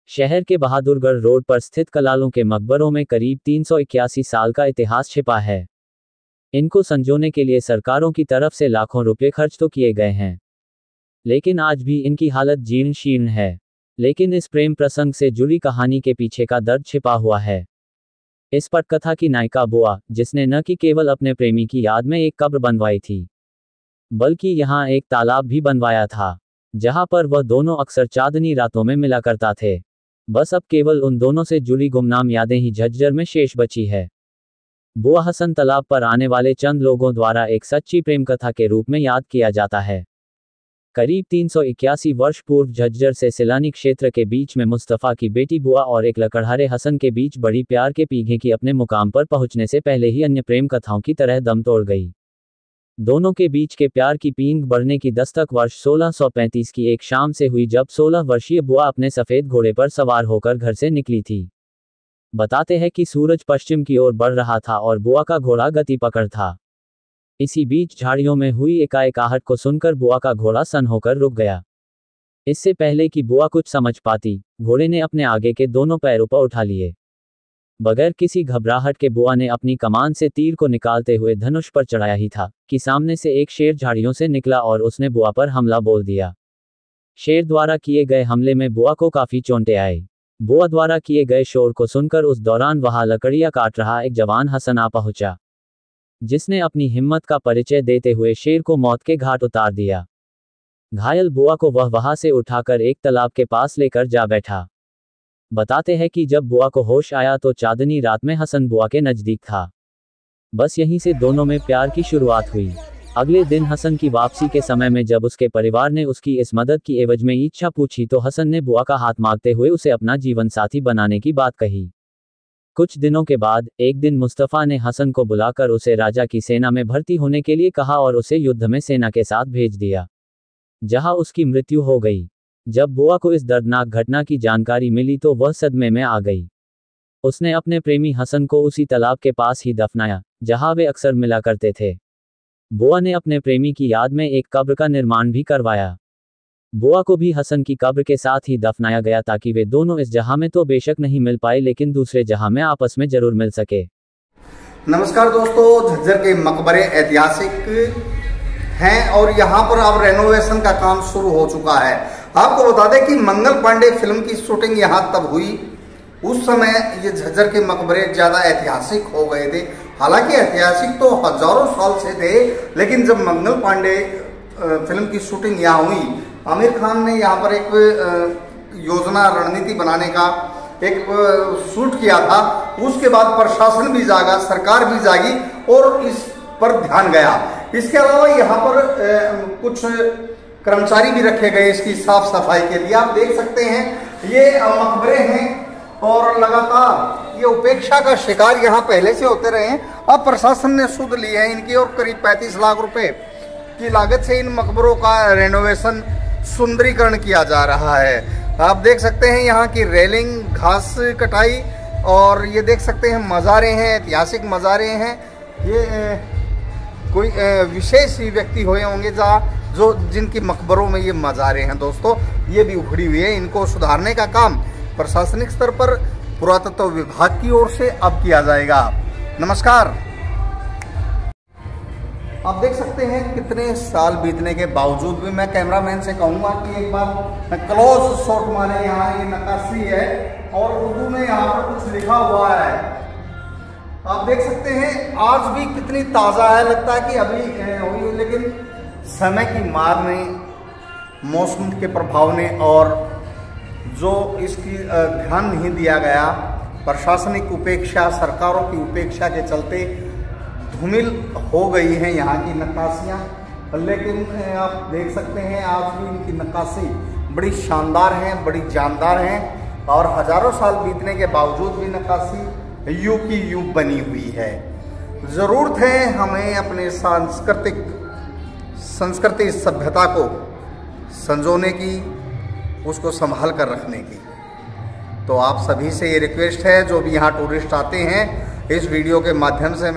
शहर के बहादुरगढ़ रोड पर स्थित कलालों के मकबरों में करीब 381 साल का इतिहास छिपा है। इनको संजोने के लिए सरकारों की तरफ से लाखों रुपए खर्च तो किए गए हैं, लेकिन आज भी इनकी हालत जीर्ण शीर्ण है। लेकिन इस प्रेम प्रसंग से जुड़ी कहानी के पीछे का दर्द छिपा हुआ है। इस पटकथा की नायिका बुआ, जिसने न कि केवल अपने प्रेमी की याद में एक कब्र बनवाई थी, बल्कि यहाँ एक तालाब भी बनवाया था, जहाँ पर वह दोनों अक्सर चांदनी रातों में मिला करता थे। बस अब केवल उन दोनों से जुड़ी गुमनाम यादें ही झज्जर में शेष बची है। बुआ हसन तालाब पर आने वाले चंद लोगों द्वारा एक सच्ची प्रेम कथा के रूप में याद किया जाता है। करीब 381 वर्ष पूर्व झज्जर से सिलानी क्षेत्र के बीच में मुस्तफ़ा की बेटी बुआ और एक लकड़हारे हसन के बीच बड़ी प्यार के पीघे की अपने मुकाम पर पहुंचने से पहले ही अन्य प्रेम कथाओं की तरह दम तोड़ गई। दोनों के बीच के प्यार की पींग बढ़ने की दस्तक वर्ष 1635 की एक शाम से हुई, जब 16 वर्षीय बुआ अपने सफ़ेद घोड़े पर सवार होकर घर से निकली थी। बताते हैं कि सूरज पश्चिम की ओर बढ़ रहा था और बुआ का घोड़ा गति पकड़ था। इसी बीच झाड़ियों में हुई एकाएक आहट को सुनकर बुआ का घोड़ा सन होकर रुक गया। इससे पहले कि बुआ कुछ समझ पाती, घोड़े ने अपने आगे के दोनों पैरों पर उठा लिए। बगैर किसी घबराहट के बुआ ने अपनी कमान से तीर को निकालते हुए धनुष पर चढ़ाया ही था कि सामने से एक शेर झाड़ियों से निकला और उसने बुआ पर हमला बोल दिया। शेर द्वारा किए गए हमले में बुआ को काफी चोटें आई। बुआ द्वारा किए गए शोर को सुनकर उस दौरान वहां लकड़ियां काट रहा एक जवान हसन आ पहुंचा, जिसने अपनी हिम्मत का परिचय देते हुए शेर को मौत के घाट उतार दिया। घायल बुआ को वह वहां से उठाकर एक तालाब के पास लेकर जा बैठा। बताते हैं कि जब बुआ को होश आया तो चांदनी रात में हसन बुआ के नजदीक था। बस यहीं से दोनों में प्यार की शुरुआत हुई। अगले दिन हसन की वापसी के समय में जब उसके परिवार ने उसकी इस मदद की एवज में इच्छा पूछी तो हसन ने बुआ का हाथ मांगते हुए उसे अपना जीवन साथी बनाने की बात कही। कुछ दिनों के बाद एक दिन मुस्तफ़ा ने हसन को बुलाकर उसे राजा की सेना में भर्ती होने के लिए कहा और उसे युद्ध में सेना के साथ भेज दिया, जहां उसकी मृत्यु हो गई। जब बुआ को इस दर्दनाक घटना की जानकारी मिली तो वह सदमे में आ गई। उसने अपने प्रेमी हसन को उसी तालाब के पास ही दफनाया जहां वे अक्सर मिला करते थे। बुआ ने अपने प्रेमी की याद में एक कब्र का निर्माण भी करवाया। बुआ को भी हसन की कब्र के साथ ही दफनाया गया ताकि वे दोनों इस जहां में तो बेशक नहीं मिल पाए, लेकिन दूसरे जहां में आपस में जरूर मिल सके। नमस्कार दोस्तों, झज्जर के मकबरे ऐतिहासिक हैं और यहाँ पर अब रेनोवेशन का काम शुरू हो चुका है। आपको बता दें कि मंगल पांडे फिल्म की शूटिंग यहाँ तब हुई, उस समय ये झज्जर के मकबरे ज्यादा ऐतिहासिक हो गए थे। हालांकि ऐतिहासिक तो हजारों साल से थे, लेकिन जब मंगल पांडे फिल्म की शूटिंग यहाँ हुई, आमिर खान ने यहाँ पर एक योजना रणनीति बनाने का एक शूट किया था। उसके बाद प्रशासन भी जागा, सरकार भी जागी और इस पर ध्यान गया। इसके अलावा यहाँ पर कुछ कर्मचारी भी रखे गए इसकी साफ सफाई के लिए। आप देख सकते हैं ये मकबरे हैं और लगातार ये उपेक्षा का शिकार यहाँ पहले से होते रहे हैं। अब प्रशासन ने सुध ली है इनकी और करीब 35 लाख रुपए की लागत से इन मकबरों का रेनोवेशन, सुंदरीकरण किया जा रहा है। आप देख सकते हैं यहाँ की रेलिंग, घास कटाई और ये देख सकते हैं मज़ारे हैं, ऐतिहासिक मज़ारे हैं। ये कोई विशेष ही व्यक्ति हुए होंगे जो जिनकी मकबरों में ये मज़ारे हैं। दोस्तों, ये भी उखड़ी हुई है। इनको सुधारने का काम प्रशासनिक स्तर पर पुरातत्व विभाग की ओर से अब किया जाएगा। नमस्कार। आप देख सकते हैं कितने साल बीतने के बावजूद भी मैं कैमरामैन से कहूँगा कि एक बार क्लोज शॉट मारे। यहाँ ये नक्काशी है और उर्दू में यहाँ पर कुछ लिखा हुआ है। आप देख सकते हैं आज भी कितनी ताज़ा है, लगता है कि अभी हुई, लेकिन समय की मार ने, मौसम के प्रभाव ने और जो इसकी ध्यान नहीं दिया गया, प्रशासनिक उपेक्षा, सरकारों की उपेक्षा के चलते धूमिल हो गई हैं यहाँ की नक्काशियाँ। लेकिन आप देख सकते हैं आज भी इनकी नक्काशी बड़ी शानदार है, बड़ी जानदार हैं और हजारों साल बीतने के बावजूद भी नक्काशी यूं की यूं बनी हुई है। ज़रूरत है हमें अपने संस्कृति सभ्यता को संजोने की, उसको संभाल कर रखने की। तो आप सभी से ये रिक्वेस्ट है, जो भी यहाँ टूरिस्ट आते हैं, इस वीडियो के माध्यम से मैं